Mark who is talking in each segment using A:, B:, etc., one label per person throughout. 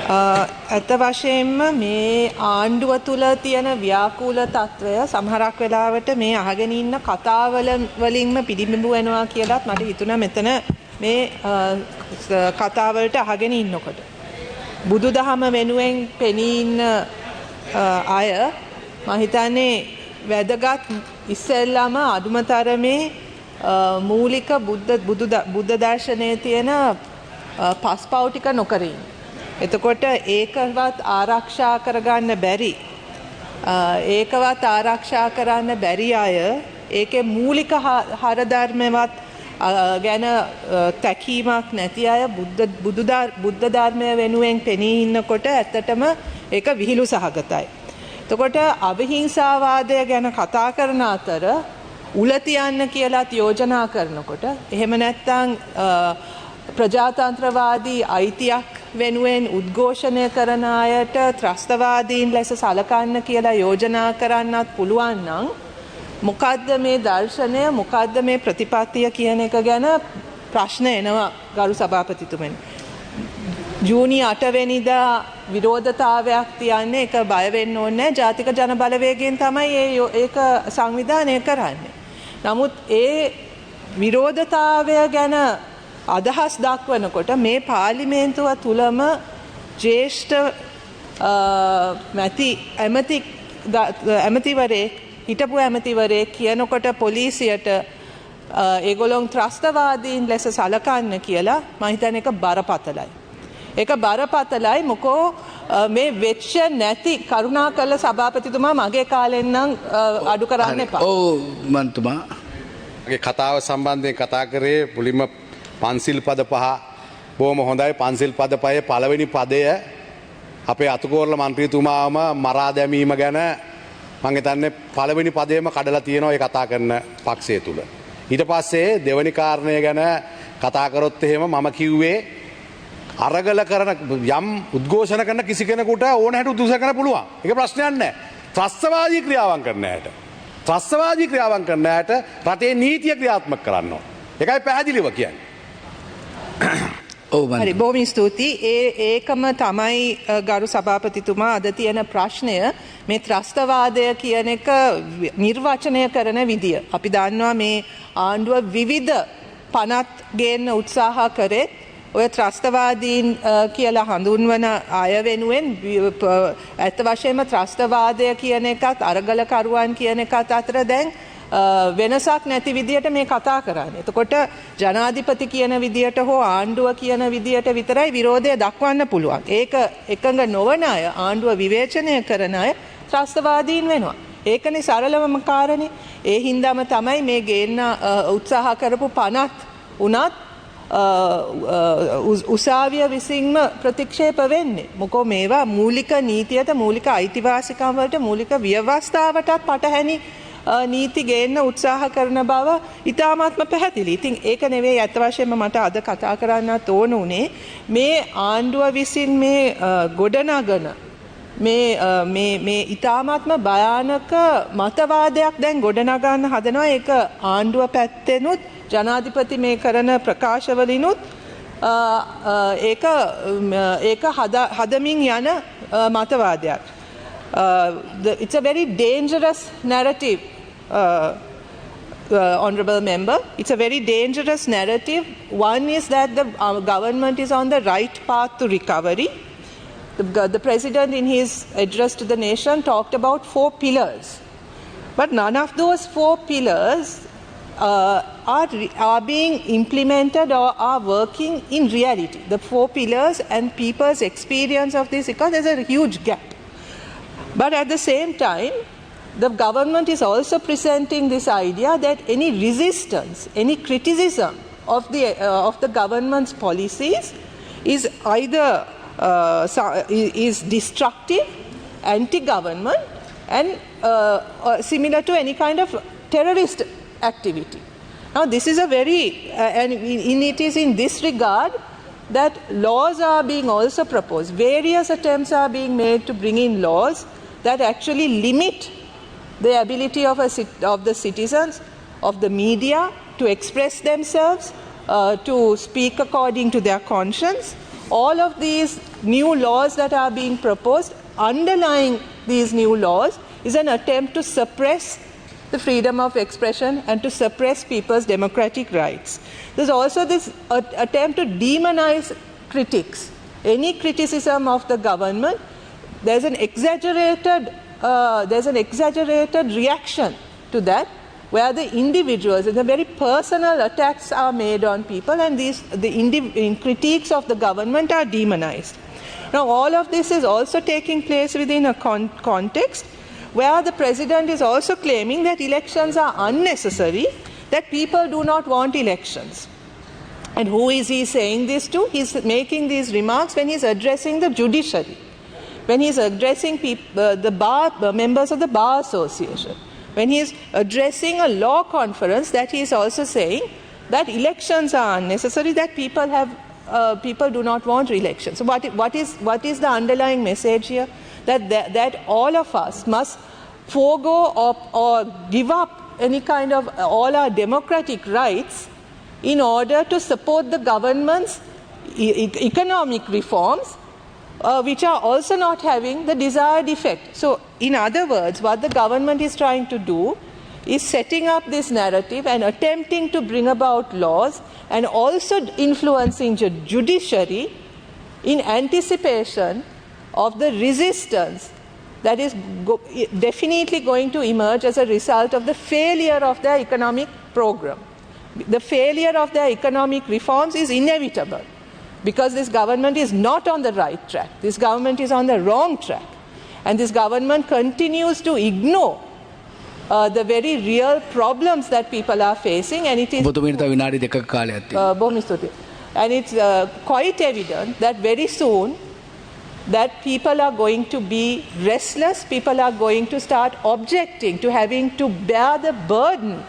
A: ඇත්ත වශයෙන්ම මේ ආණ්ඩුව තුළ තියෙන ව්‍යාකූල තත්ත්වය සමහරක් වෙලාවට මේ අහගෙන ඉන්න කතාවල වලින්ම පිළිබිඹු වෙනවා කියලාත් මට හිතුණා මෙතන මේ කතාවලට අහගෙන ඉන්නකොට. බුදුදහම වෙනුවෙන් පෙනී ඉන්න අය මම හිතන්නේ වැදගත් ඉස්සෙල්ලාම අදුමතරමේ මූලික බුද්ධ දර්ශනයේ තියෙන පස්පව් ටික නොකර ඉන්න. එතකොට ඒකවත් ආරක්ෂා කරගන්න බැරි ඒකවත් ආරක්ෂා කරන්න බැරි අය ඒකේ මූලික හරධර්මවත් ගැන තැකීමක් නැති අය බුද්ධ ධර්මය වෙනුවෙන් පෙනී ඉන්නකොට ඇත්තටම ඒක විහිළු සහගතයි. එතකොට අවිහිංසාවාදය ගැන කතා කරන අතර උල තියන්න කියලාත් යෝජනා කරනකොට එහෙම නැත්නම් ප්‍රජාතන්ත්‍රවාදී අයිතියක් වෙනුවෙන් උද්ඝෝෂණය කරන අයට ත්‍රස්තවාදීන් ලෙස සලකන්න කියලා යෝජනා කරන්නත් පුළුවන් නම් මොකද්ද මේ දර්ශනය මොකද්ද මේ ප්‍රතිපත්තිය කියන එක ගැන ප්‍රශ්න එනවා ගරු සභාපතිතුමනි. ජූනි 8 වෙනිදා විරෝධතාවයක් තියන්නේ ඒක බය වෙන්න ඕනේ නැහැ. ජාතික ජන බලවේගයෙන් තමයි ඒක සංවිධානය කරන්නේ. නමුත් ඒ විරෝධතාවය ගැන අදහස් දක්වනකොට මේ පාර්ලිමේන්තුව තුලම ජ්‍යෙෂ්ඨ ඇමතිවරයෙක් හිටපු ඇමතිවරයෙක් කියනකොට පොලිසියට ඒගොල්ලෝ ත්‍රස්තවාදීන් ලෙස සලකන්න කියලා මම හිතන්නේ ඒක බරපතලයි. ඒක බරපතලයි මොකෝ මේ වෙච්ච නැති කරුණාකරලා සභාපතිතුමා මගේ කාලෙන් නම් අඩු කරන්න එපා.
B: ඔව් මන්තුමා.
C: මගේ කතාව සම්බන්ධයෙන් කතා කරේ මුලින්ම පන්සිල් පද පහ බොහොම හොඳයි. පන්සිල් පද පහේ පළවෙනි පදය අපේ අතුකෝරළ මන්ත්‍රීතුමාම මරා දැමීම ගැන මම හිතන්නේ පළවෙනි පදේම කඩලා තියෙනවා ඒ කතා කරන පක්ෂය තුල. ඊට පස්සේ දෙවෙනි කාරණය ගැන කතා කරොත් එහෙම මම කිව්වේ අරගල කරන යම් උද්ඝෝෂණ කරන කිසි කෙනෙකුට ඕන හැට උද්ඝෝෂණ කරන්න පුළුවන්. ඒක ප්‍රශ්නයක් නැහැ. ත්‍රස්තවාදී ක්‍රියාවන් කරන හැට ත්‍රස්තවාදී ක්‍රියාවන් කරන හැට රටේ නීතිය ක්‍රියාත්මක කරන්න ඕන. ඒකයි පැහැදිලිව කියන්නේ.
A: හරි බොහොම ස්තුතියි. ඒකම තමයි ගරු සභාපතිතුමා අද තියෙන ප්‍රශ්නය මේ ත්‍රස්තවාදය කියන එක නිර්වචනය කරන විදිය. අපි දන්නවා මේ ආණ්ඩුව විවිධ පනත් ගේන්න උත්සාහ කරේ ඔය ත්‍රස්තවාදීන් කියලා හඳුන්වන අය වෙනුවෙන් ඇත්ත වශයෙන්ම ත්‍රස්තවාදය කියන එකත් අරගලකරුවන් කියන එකත් අතර දැන් වෙනසක් නැති විදියට මේ කතා කරන්නේ. එතකොට ජනාධිපති කියන විදියට හෝ ආණ්ඩුව කියන විදියට විතරයි විරෝධය දක්වන්න පුළුවන්. ඒක එකඟ නොවන අය ආණ්ඩුව විවේචනය කරන අය ත්‍රස්තවාදීන් වෙනවා. ඒකනේ සරලවම කාරණේ. ඒ හින්දාම තමයි මේ ගේන්න උත්සාහ කරපු පනත් උනත් උසාවිය විසින්ම ප්‍රතික්ෂේප වෙන්නේ. මොකෝ මේවා මූලික නීතියට මූලික අයිතිවාසිකම් වලට මූලික ව්‍යවස්ථාවටත් පටහැනි නීති ගේන්න උත්සාහ කරන බව ඉතාමත්ම පැහැදිලි. ඉතින් ඒක නෙවෙයි ඇත්ත වශයෙන්ම මට අද කතා කරන්නත් ඕන උනේ මේ ආණ්ඩුව විසින් මේ ගොඩනගන මේ ඉතාමත්ම භයානක මතවාදයක් දැන් ගොඩනගන්න හදනවා. ඒක ආණ්ඩුව පැත්තෙනුත් ජනාධිපති මේ කරන ප්‍රකාශවලිනුත් ඒක හදමින් යන මතවාදයක්. It's a very dangerous narrative, honourable member. It's a very dangerous narrative. One is that the government is on the right path to recovery. The president in his address to the nation talked about 4 pillars. But none of those 4 pillars are being implemented or are working in reality. The 4 pillars and people's experience of this, because there's a huge gap. But at the same time, the government is also presenting this idea that any resistance, any criticism of the government's policies is either is destructive, anti-government, and similar to any kind of terrorist activity. Now, this is a very, and it is in this regard that laws are being also proposed. Various attempts are being made to bring in laws that actually limit the ability of the citizens, of the media to express themselves, to speak according to their conscience, all of these new laws that are being proposed, underlying these new laws is an attempt to suppress the freedom of expression and to suppress people's democratic rights. There's also this attempt to demonize critics. Any criticism of the government, there's an exaggerated reaction to that, where the individuals and the very personal attacks are made on people, and the critiques of the government are demonized. Now, all of this is also taking place within a context where the president is also claiming that elections are unnecessary, that people do not want elections. And who is he saying this to? He's making these remarks when he's addressing the judiciary, when he's addressing the members of the Bar Association, when he's addressing a law conference, that he is also saying that elections are unnecessary, that people do not want elections. So what is the underlying message here? That all of us must forego or give up any kind of all our democratic rights in order to support the government's economic reforms, which are also not having the desired effect. So, in other words, what the government is trying to do is setting up this narrative and attempting to bring about laws and also influencing the judiciary in anticipation of the resistance that is definitely going to emerge as a result of the failure of their economic program. The failure of their economic reforms is inevitable because this government is not on the right track. This government is on the wrong track. And this government continues to ignore the very real problems that people are facing, and it is and it's quite evident that very soon that people are going to be restless, people are going to start objecting to having to bear the burden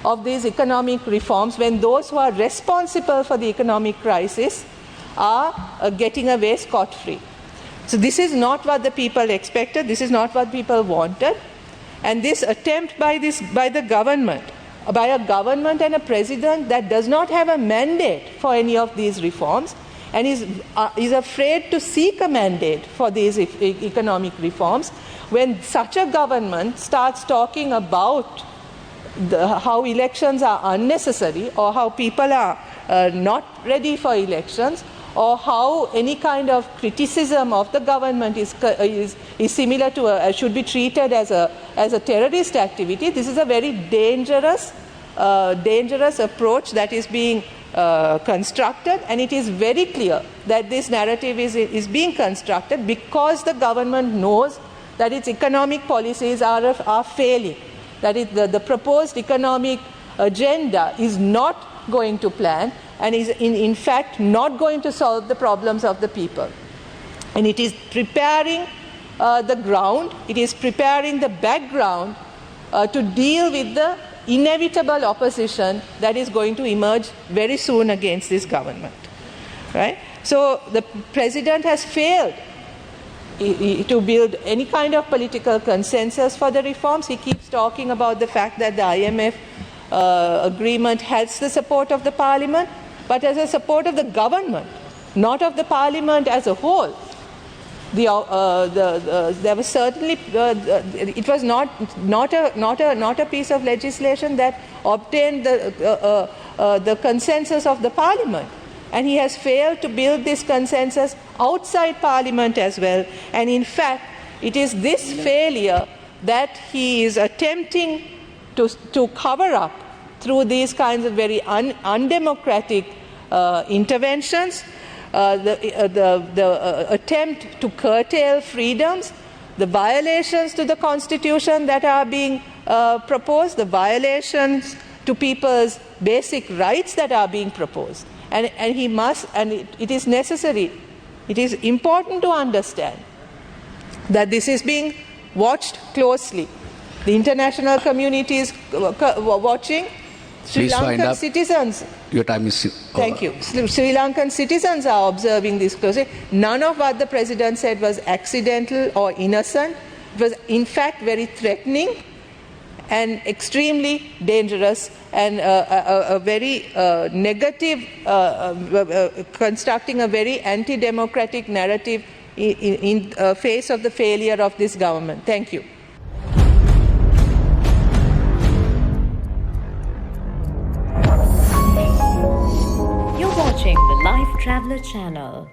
A: of these economic reforms when those who are responsible for the economic crisis are getting away scot-free. So this is not what the people expected, this is not what people wanted, and this attempt by a government and a president that does not have a mandate for any of these reforms and is afraid to seek a mandate for these economic reforms, when such a government starts talking about how elections are unnecessary, or how people are not ready for elections, or how any kind of criticism of the government is similar to should be treated as a terrorist activity. This is a very dangerous approach that is being constructed, and it is very clear that this narrative is being constructed because the government knows that its economic policies are failing, that the proposed economic agenda is not going to plan and is in fact not going to solve the problems of the people. And it is preparing the ground, it is preparing the background to deal with the inevitable opposition that is going to emerge very soon against this government. Right? So the president has failed to build any kind of political consensus for the reforms. He keeps talking about the fact that the IMF agreement has the support of the parliament, but as a support of the government, not of the parliament as a whole. There was certainly it was not a piece of legislation that obtained the consensus of the parliament, and he has failed to build this consensus outside parliament as well. And in fact, it is this failure that he is attempting to cover up through these kinds of very undemocratic interventions. The attempt to curtail freedoms, the violations to the Constitution that are being proposed, the violations to people's basic rights that are being proposed. And it is necessary, it is important to understand that this is being watched closely. The international community is watching. Sri Lankan citizens.
B: Your time is over.
A: Thank you. Sri Lankan citizens are observing this closely. None of what the president said was accidental or innocent. It was, in fact, very threatening and extremely dangerous and a very negative, constructing a very anti-democratic narrative in face of the failure of this government. Thank you.
B: You're watching the Lifetraveler channel.